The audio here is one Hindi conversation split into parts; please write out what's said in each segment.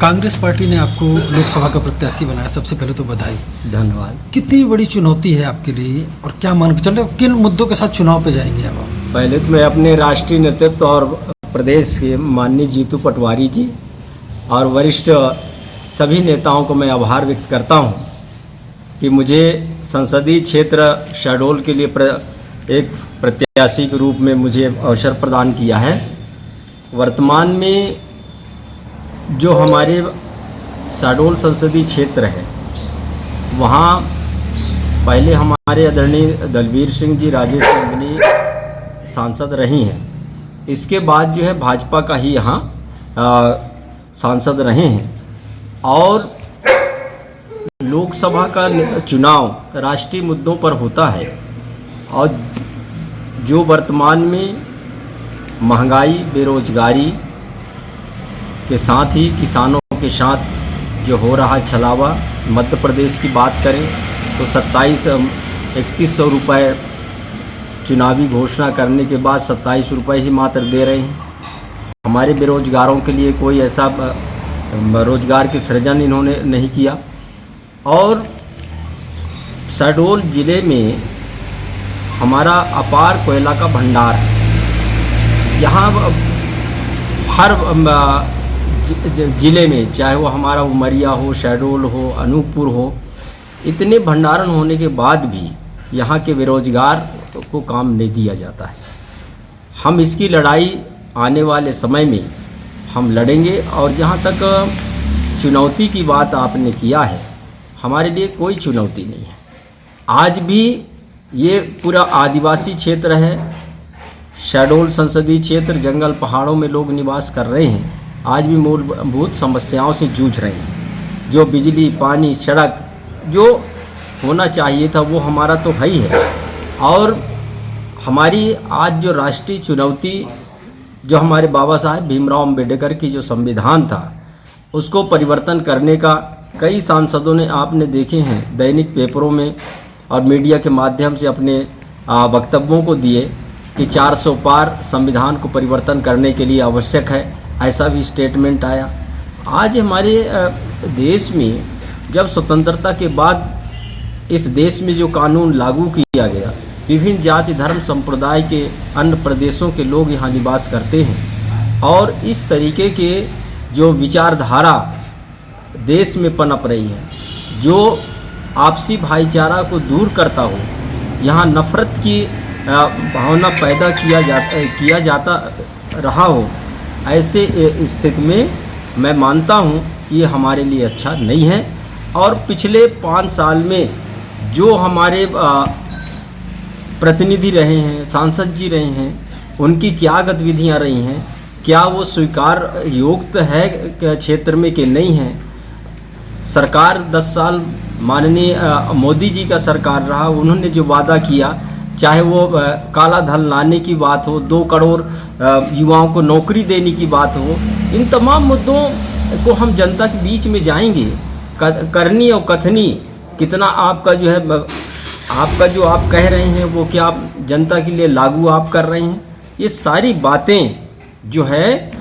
कांग्रेस पार्टी ने आपको लोकसभा का प्रत्याशी बनाया, सबसे पहले तो बधाई। धन्यवाद। कितनी बड़ी चुनौती है आपके लिए और क्या मान के चल रहे हो, किन मुद्दों के साथ चुनाव पे जाएंगे अब आप? पहले तो मैं अपने राष्ट्रीय नेतृत्व और प्रदेश के माननीय जीतू पटवारी जी और वरिष्ठ सभी नेताओं को मैं आभार व्यक्त करता हूं कि मुझे संसदीय क्षेत्र शहडोल के लिए एक प्रत्याशी के रूप में मुझे अवसर प्रदान किया है। वर्तमान में जो हमारे शहडोल संसदीय क्षेत्र है वहाँ पहले हमारे आदरणीय दलवीर सिंह जी राजेश नंदिनी सांसद रही हैं। इसके बाद जो है भाजपा का ही यहाँ सांसद रहे हैं और लोकसभा का चुनाव राष्ट्रीय मुद्दों पर होता है और जो वर्तमान में महंगाई, बेरोजगारी के साथ ही किसानों के साथ जो हो रहा छलावा, मध्य प्रदेश की बात करें तो 3100 रुपये चुनावी घोषणा करने के बाद 27 रुपये ही मात्र दे रहे हैं। हमारे बेरोजगारों के लिए कोई ऐसा रोजगार की सृजन इन्होंने नहीं किया और शहडोल ज़िले में हमारा अपार कोयला का भंडार है। यहाँ हर ज़िले में, चाहे वो हमारा उमरिया हो, शहडोल हो, अनूपपुर हो, इतने भंडारण होने के बाद भी यहाँ के बेरोजगार को काम नहीं दिया जाता है। हम इसकी लड़ाई आने वाले समय में हम लड़ेंगे और जहाँ तक चुनौती की बात आपने किया है, हमारे लिए कोई चुनौती नहीं है। आज भी ये पूरा आदिवासी क्षेत्र है, शहडोल संसदीय क्षेत्र, जंगल पहाड़ों में लोग निवास कर रहे हैं। आज भी मूलभूत समस्याओं से जूझ रहे हैं। जो बिजली, पानी, सड़क जो होना चाहिए था वो हमारा तो है ही है। और हमारी आज जो राष्ट्रीय चुनौती जो हमारे बाबा साहेब भीमराव अम्बेडकर की जो संविधान था उसको परिवर्तन करने का कई सांसदों ने आपने देखे हैं दैनिक पेपरों में और मीडिया के माध्यम से अपने वक्तव्यों को दिए कि 400 पार संविधान को परिवर्तन करने के लिए आवश्यक है, ऐसा भी स्टेटमेंट आया। आज हमारे देश में जब स्वतंत्रता के बाद इस देश में जो कानून लागू किया गया, विभिन्न जाति धर्म संप्रदाय के अन्य प्रदेशों के लोग यहाँ निवास करते हैं और इस तरीके के जो विचारधारा देश में पनप रही है, जो आपसी भाईचारा को दूर करता हो, यहाँ नफरत की भावना पैदा किया जाता रहा हो, ऐसे स्थिति में मैं मानता हूँ कि ये हमारे लिए अच्छा नहीं है। और पिछले 5 साल में जो हमारे प्रतिनिधि रहे हैं, सांसद जी रहे हैं, उनकी क्या गतिविधियाँ रही हैं, क्या वो स्वीकार योग्य है क्षेत्र में कि नहीं है। सरकार 10 साल माननीय मोदी जी का सरकार रहा, उन्होंने जो वादा किया, चाहे वो काला धन लाने की बात हो, 2 करोड़ युवाओं को नौकरी देने की बात हो, इन तमाम मुद्दों को हम जनता के बीच में जाएंगे। करनी और कथनी कितना आपका जो है, आपका जो आप कह रहे हैं वो क्या जनता के लिए लागू आप कर रहे हैं, ये सारी बातें जो है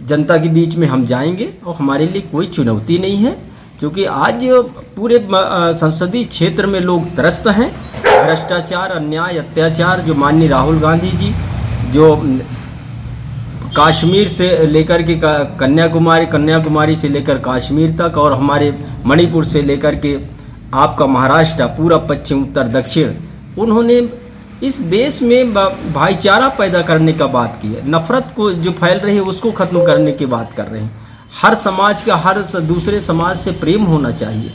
जनता के बीच में हम जाएंगे और हमारे लिए कोई चुनौती नहीं है। क्योंकि आज पूरे संसदीय क्षेत्र में लोग त्रस्त हैं। भ्रष्टाचार, अन्याय, अत्याचार जो माननीय राहुल गांधी जी जो कश्मीर से लेकर के कन्याकुमारी से लेकर कश्मीर तक और हमारे मणिपुर से लेकर के आपका महाराष्ट्र, पूरा पश्चिम, उत्तर, दक्षिण, उन्होंने इस देश में भाईचारा पैदा करने का बात की है। नफरत को जो फैल रही है उसको ख़त्म करने की बात कर रहे हैं। हर समाज का हर दूसरे समाज से प्रेम होना चाहिए।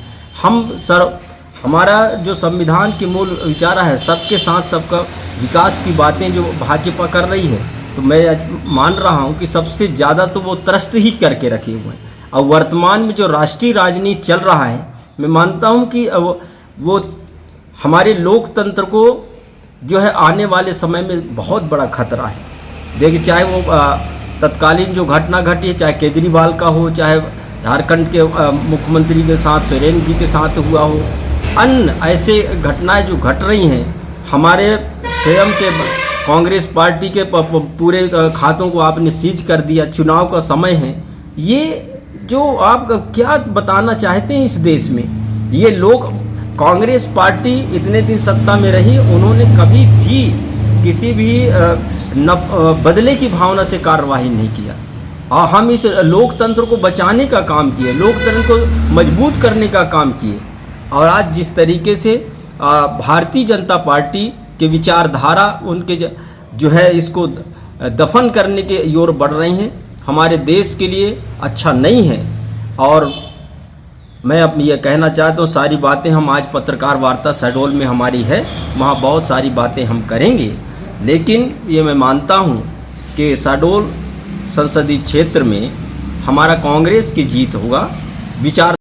हमारा जो संविधान की मूल विचारा है सबके साथ सबका विकास की बातें जो भाजपा कर रही है, तो मैं मान रहा हूं कि सबसे ज़्यादा तो वो त्रस्त ही करके रखे हुए हैं। और वर्तमान में जो राष्ट्रीय राजनीति चल रहा है, मैं मानता हूं कि वो हमारे लोकतंत्र को जो है आने वाले समय में बहुत बड़ा खतरा है। देखिए, चाहे वो तत्कालीन जो घटना घटी है, चाहे केजरीवाल का हो, चाहे झारखंड के मुख्यमंत्री के साथ सोरेन जी के साथ हुआ हो, अन्य ऐसे घटनाएं जो घट रही हैं, हमारे स्वयं के कांग्रेस पार्टी के पूरे खातों को आपने सीज कर दिया। चुनाव का समय है, ये जो आप क्या बताना चाहते हैं इस देश में? ये लोग, कांग्रेस पार्टी इतने दिन सत्ता में रही, उन्होंने कभी भी किसी भी बदले की भावना से कार्रवाई नहीं किया। और हम इस लोकतंत्र को बचाने का काम किए, लोकतंत्र को मजबूत करने का काम किए। और आज जिस तरीके से भारतीय जनता पार्टी के विचारधारा उनके जो है इसको दफन करने के ओर बढ़ रही हैं, हमारे देश के लिए अच्छा नहीं है। और मैं अब ये कहना चाहता हूँ, सारी बातें हम आज पत्रकार वार्ता शहडोल में हमारी है, वहाँ बहुत सारी बातें हम करेंगे, लेकिन ये मैं मानता हूँ कि शहडोल संसदीय क्षेत्र में हमारा कांग्रेस की जीत होगा। विचार